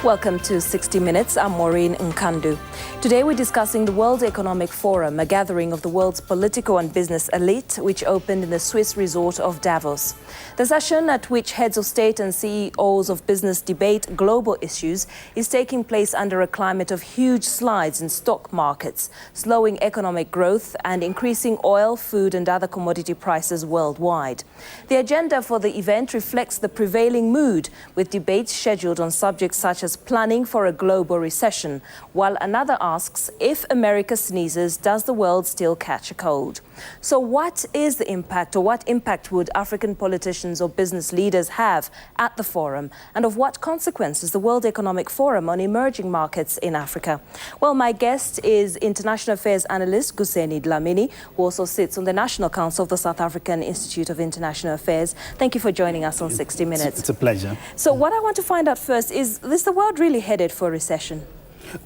Welcome to 60 Minutes. I'm Maureen Nkandu. Today we're discussing the World Economic Forum, a gathering of the world's political and business elite, which opened in the Swiss resort of Davos. The session, at which heads of state and CEOs of business debate global issues, is taking place under a climate of huge slides in stock markets, slowing economic growth and increasing oil, food and other commodity prices worldwide. The agenda for the event reflects the prevailing mood, with debates scheduled on subjects such as planning for a global recession, while another asks, if America sneezes, does the world still catch a cold? So what is the impact, or what impact would African politicians or business leaders have at the forum? And of what consequence is the World Economic Forum on emerging markets in Africa? Well, my guest is international affairs analyst Guseni Dlamini, who also sits on the National Council of the South African Institute of International Affairs. Thank you for joining us on 60 Minutes. It's a pleasure. So what I want to find out first is the world really headed for a recession?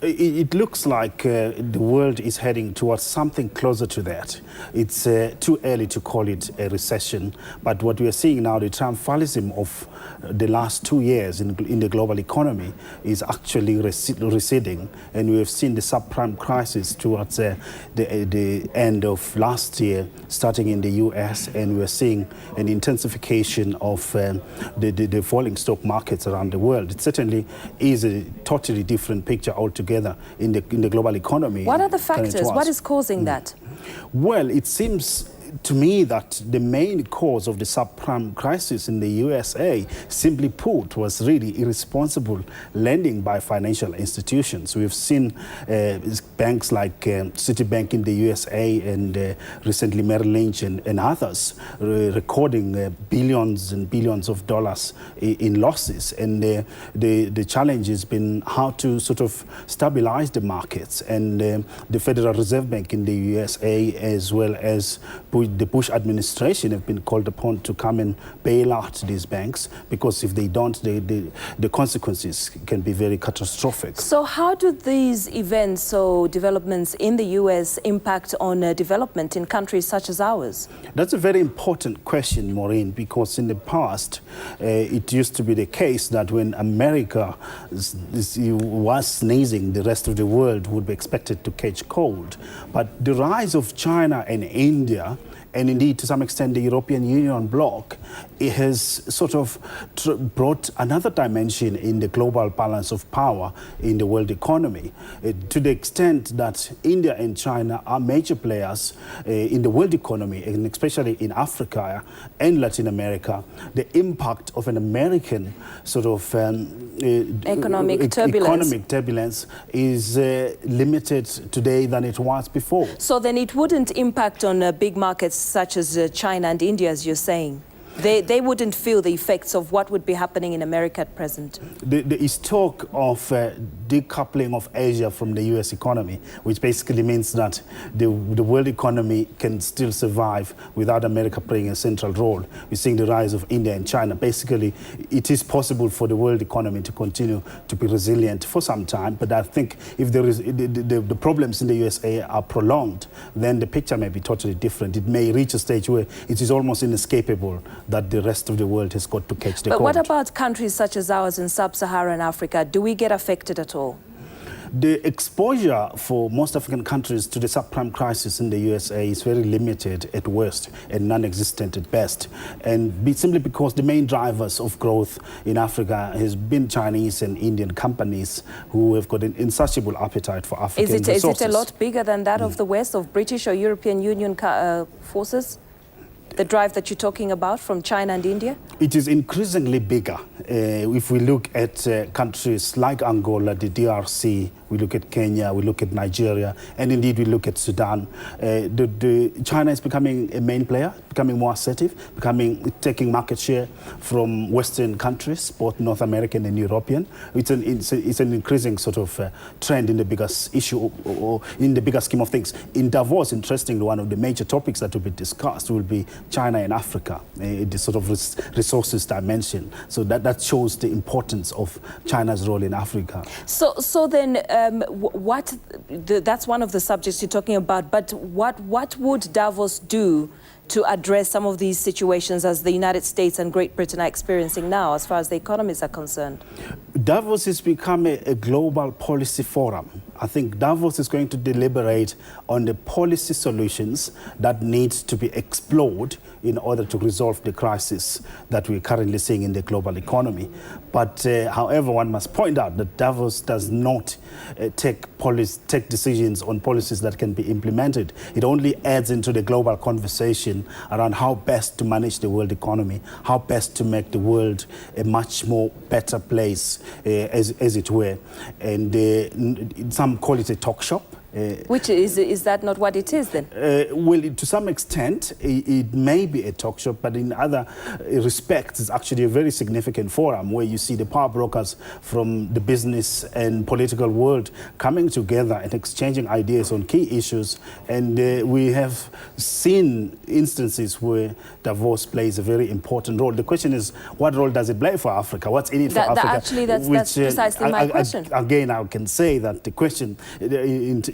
It looks like the world is heading towards something closer to that. It's too early to call it a recession, but what we are seeing now, the triumphalism of the last 2 years in the global economy is actually receding, and we have seen the subprime crisis towards the end of last year, starting in the US, and we are seeing an intensification of the falling stock markets around the world. It certainly is a totally different picture altogether in the global economy. What are the factors? What is causing that? Well, it seems to me that the main cause of the subprime crisis in the USA, simply put, was really irresponsible lending by financial institutions. We've seen banks like Citibank in the USA and recently Merrill Lynch and others recording billions and billions of dollars in losses. And the challenge has been how to sort of stabilize the markets. And the Federal Reserve Bank in the USA, as well as the Bush administration, have been called upon to come and bail out these banks, because if they don't, the consequences can be very catastrophic. So how do these events or developments in the US impact on development in countries such as ours? That's a very important question, Maureen, because in the past, it used to be the case that when America was sneezing, the rest of the world would be expected to catch cold. But the rise of China and India, and indeed, to some extent, the European Union bloc, it has sort of brought another dimension in the global balance of power in the world economy, to the extent that India and China are major players in the world economy, and especially in Africa and Latin America. The impact of an American sort of economic turbulence is limited today than it was before. So then it wouldn't impact on big markets such as China and India, as you're saying? They wouldn't feel the effects of what would be happening in America at present? There is talk of decoupling of Asia from the US economy, which basically means that the world economy can still survive without America playing a central role. We're seeing the rise of India and China. Basically, it is possible for the world economy to continue to be resilient for some time, but I think if there is the problems in the USA are prolonged, then the picture may be totally different. It may reach a stage where it is almost inescapable that the rest of the world has got to catch the cold. But what about countries such as ours in sub-Saharan Africa? Do we get affected at all? The exposure for most African countries to the subprime crisis in the USA is very limited at worst and non-existent at best. And simply because the main drivers of growth in Africa has been Chinese and Indian companies who have got an insatiable appetite for African resources. Is it a lot bigger than that of the West, of British or European Union forces? The drive that you're talking about from China and India? It is increasingly bigger. If we look at countries like Angola, the DRC, we look at Kenya, we look at Nigeria, and indeed we look at Sudan. China is becoming a main player, becoming more assertive, taking market share from Western countries, both North American and European. It's an increasing sort of trend in the biggest issue, or in the bigger scheme of things. In Davos, interestingly, one of the major topics that will be discussed will be China and Africa, the sort of resources dimension. So that shows the importance of China's role in Africa. So then, that's one of the subjects you're talking about, but what would Davos do to address some of these situations as the United States and Great Britain are experiencing now, as far as the economies are concerned? Davos has become a global policy forum. I think Davos is going to deliberate on the policy solutions that need to be explored in order to resolve the crisis that we're currently seeing in the global economy. But however, one must point out that Davos does not take decisions on policies that can be implemented. It only adds into the global conversation around how best to manage the world economy, how best to make the world a much more better place, as it were. And some call it a talk shop. Which is that not what it is then? Well, to some extent, it may be a talk shop, but in other respects, it's actually a very significant forum where you see the power brokers from the business and political world coming together and exchanging ideas on key issues. And we have seen instances where Davos plays a very important role. The question is, what role does it play for Africa? What's in it for Africa? Actually, that's precisely my question. Again, I can say that the question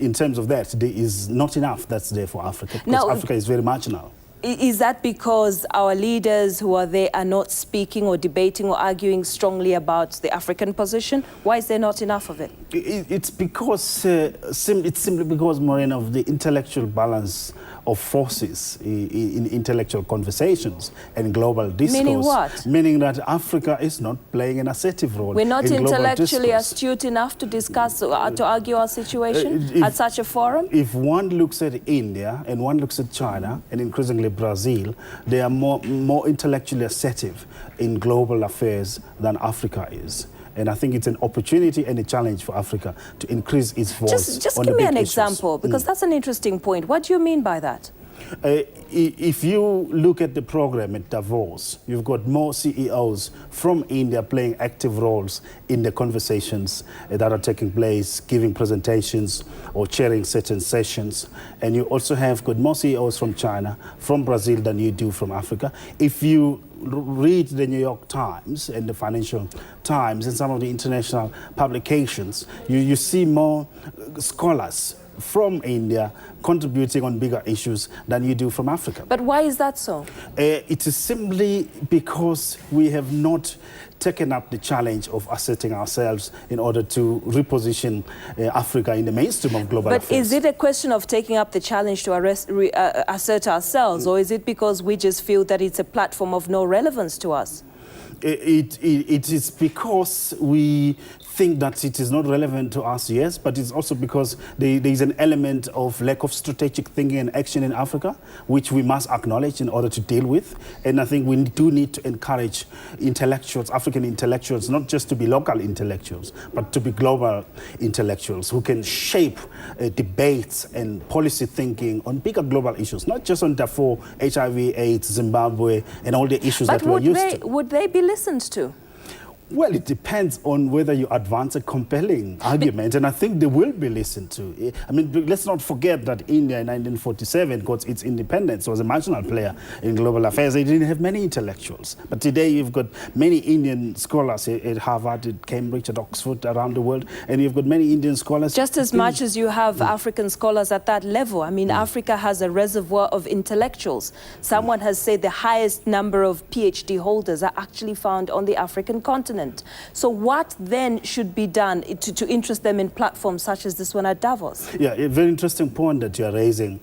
in terms of that, there is not enough that's there for Africa, because Africa is very marginal. Is that because our leaders who are there are not speaking or debating or arguing strongly about the African position? Why is there not enough of it? It's because, it's simply because, Maureen, of the intellectual balance of forces in intellectual conversations and global discourse. Meaning what? Meaning that Africa is not playing an assertive role. We're not in intellectually astute enough to discuss or to argue our situation at such a forum? If one looks at India and one looks at China and increasingly Brazil, they are more intellectually assertive in global affairs than Africa is. And I think it's an opportunity and a challenge for Africa to increase its voice. Just give me an example, because that's an interesting point. What do you mean by that? If you look at the program at Davos, you've got more CEOs from India playing active roles in the conversations that are taking place, giving presentations or chairing certain sessions. And you also have got more CEOs from China, from Brazil than you do from Africa. If you read the New York Times and the Financial Times and some of the international publications, you see more scholars from India contributing on bigger issues than you do from Africa. But why is that so? It is simply because we have not taken up the challenge of asserting ourselves in order to reposition Africa in the mainstream of global affairs. But is it a question of taking up the challenge to assert ourselves, or is it because we just feel that it's a platform of no relevance to us? It is because we think that it is not relevant to us, yes, but it's also because there is an element of lack of strategic thinking and action in Africa, which we must acknowledge in order to deal with. And I think we do need to encourage intellectuals, African intellectuals, not just to be local intellectuals, but to be global intellectuals who can shape debates and policy thinking on bigger global issues, not just on Darfur, HIV, AIDS, Zimbabwe, and all the issues that we're used to. Would they be listened to? Well, it depends on whether you advance a compelling argument, and I think they will be listened to. I mean, let's not forget that India in 1947 got its independence, was a marginal player in global affairs. They didn't have many intellectuals. But today you've got many Indian scholars at Harvard, at Cambridge, at Oxford, around the world, and you've got many Indian scholars. Just as much as you have African scholars at that level. I mean, Africa has a reservoir of intellectuals. Someone has said the highest number of PhD holders are actually found on the African continent. So what then should be done to interest them in platforms such as this one at Davos? Yeah, a very interesting point that you're raising,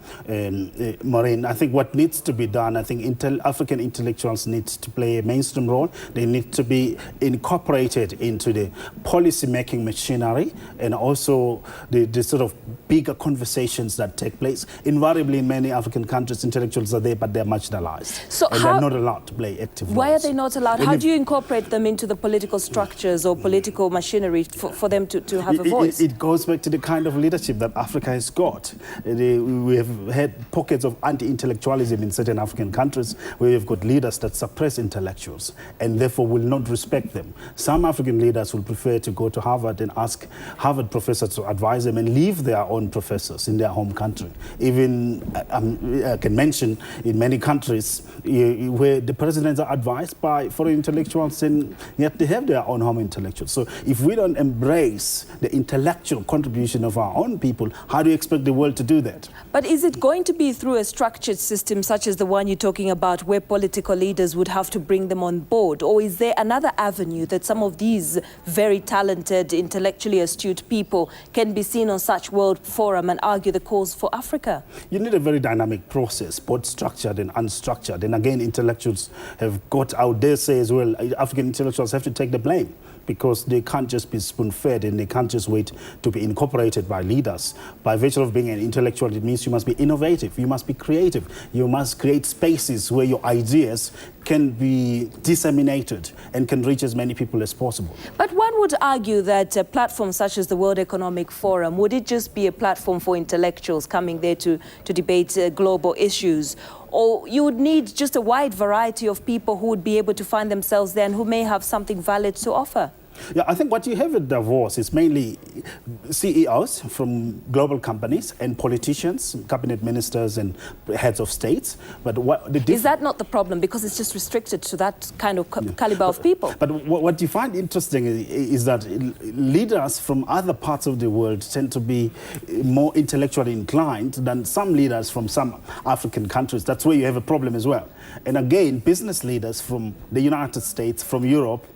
Maureen. I think what needs to be done, I think African intellectuals need to play a mainstream role. They need to be incorporated into the policy-making machinery and also the sort of bigger conversations that take place. Invariably, in many African countries, intellectuals are there, but they're marginalized. And they're not allowed to play active roles. Why are they not allowed? How do you incorporate them into the political structures or political machinery for them to have a voice? It goes back to the kind of leadership that Africa has got. We have had pockets of anti-intellectualism in certain African countries where you've got leaders that suppress intellectuals and therefore will not respect them. Some African leaders will prefer to go to Harvard and ask Harvard professors to advise them and leave their own professors in their home country. Even, I can mention in many countries where the presidents are advised by foreign intellectuals and yet they have their own home intellectuals. So if we don't embrace the intellectual contribution of our own people, how do you expect the world to do that? But is it going to be through a structured system such as the one you're talking about, where political leaders would have to bring them on board? Or is there another avenue that some of these very talented, intellectually astute people can be seen on such World Forum and argue the cause for Africa? You need a very dynamic process, both structured and unstructured. And again, intellectuals have got out there, say as well, African intellectuals have to take the blame, because they can't just be spoon-fed and they can't just wait to be incorporated by leaders. By virtue of being an intellectual, it means you must be innovative, you must be creative, you must create spaces where your ideas can be disseminated and can reach as many people as possible. But one would argue that a platform such as the World Economic Forum, would it just be a platform for intellectuals coming there to debate global issues? Or you would need just a wide variety of people who would be able to find themselves there and who may have something valid to offer? Yeah, I think what you have at Davos is mainly CEOs from global companies and politicians, cabinet ministers and heads of states. But is that not the problem? Because it's just restricted to that kind of caliber of people. But what you find interesting is that leaders from other parts of the world tend to be more intellectually inclined than some leaders from some African countries. That's where you have a problem as well. And again, business leaders from the United States, from Europe,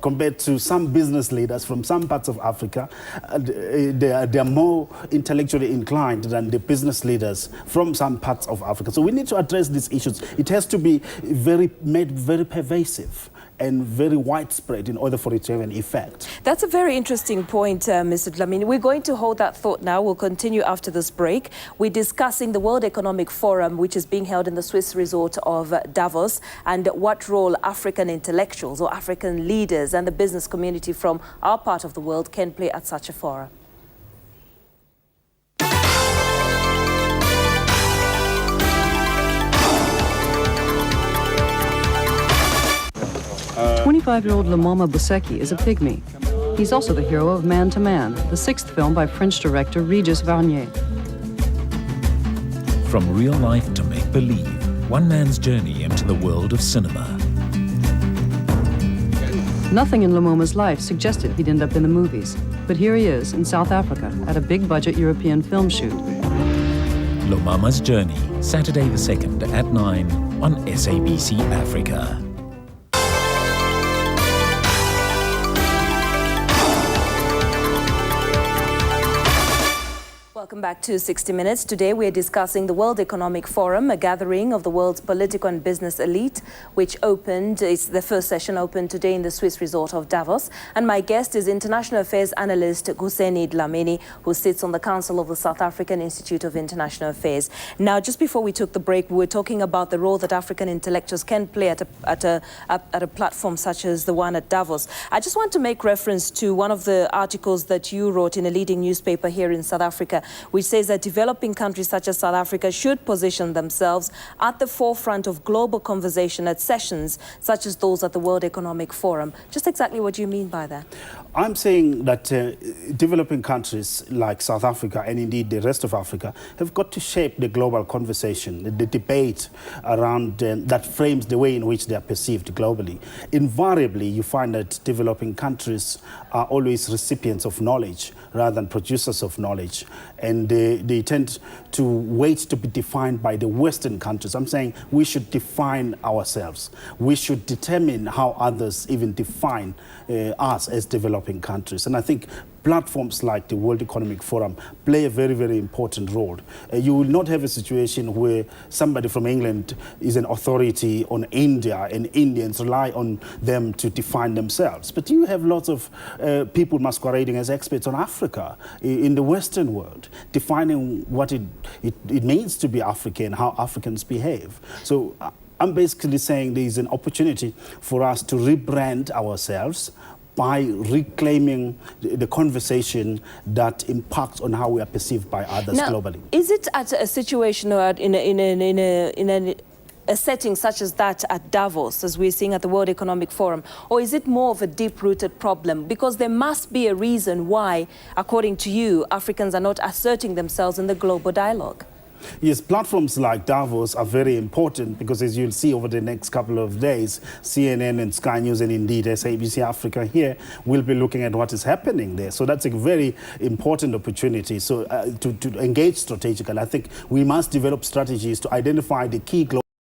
compared to some business leaders from some parts of Africa, they are more intellectually inclined than the business leaders from some parts of Africa. So we need to address these issues. It has to be made very pervasive and very widespread in order for it to have an effect. That's a very interesting point, Mr. Dlamini. We're going to hold that thought now. We'll continue after this break. We're discussing the World Economic Forum, which is being held in the Swiss resort of Davos, and what role African intellectuals or African leaders and the business community from our part of the world can play at such a forum. 25-year-old Lumama Buseki is a pygmy. He's also the hero of Man to Man, the sixth film by French director Regis Varnier. From real life to make-believe, one man's journey into the world of cinema. Nothing in Lumoma's life suggested he'd end up in the movies, but here he is in South Africa at a big-budget European film shoot. Lumama's Journey, Saturday the 2nd at 9 on SABC Africa. Welcome back to 60 Minutes. Today we're discussing the World Economic Forum, a gathering of the world's political and business elite, which opened, it's the first session opened today in the Swiss resort of Davos. And my guest is international affairs analyst Guseni Dlamini, who sits on the Council of the South African Institute of International Affairs. Now, just before we took the break, we were talking about the role that African intellectuals can play at a platform such as the one at Davos. I just want to make reference to one of the articles that you wrote in a leading newspaper here in South Africa, which says that developing countries such as South Africa should position themselves at the forefront of global conversation at sessions such as those at the World Economic Forum. Just exactly what do you mean by that? I'm saying that developing countries like South Africa and indeed the rest of Africa have got to shape the global conversation, the debate around that frames the way in which they are perceived globally. Invariably, you find that developing countries are always recipients of knowledge rather than producers of knowledge. And they tend to wait to be defined by the Western countries. I'm saying we should define ourselves. We should determine how others even define us as developing countries. And I think platforms like the World Economic Forum play a very, very important role. You will not have a situation where somebody from England is an authority on India and Indians rely on them to define themselves. But you have lots of people masquerading as experts on Africa in the Western world, defining what it means to be African, how Africans behave. So I'm basically saying there is an opportunity for us to rebrand ourselves by reclaiming the conversation that impacts on how we are perceived by others globally. Is it at a situation or in a setting such as that at Davos, as we're seeing at the World Economic Forum, or is it more of a deep-rooted problem? Because there must be a reason why, according to you, Africans are not asserting themselves in the global dialogue. Yes, platforms like Davos are very important because, as you'll see over the next couple of days, CNN and Sky News and indeed SABC Africa here will be looking at what is happening there. So that's a very important opportunity. So to engage strategically, I think we must develop strategies to identify the key global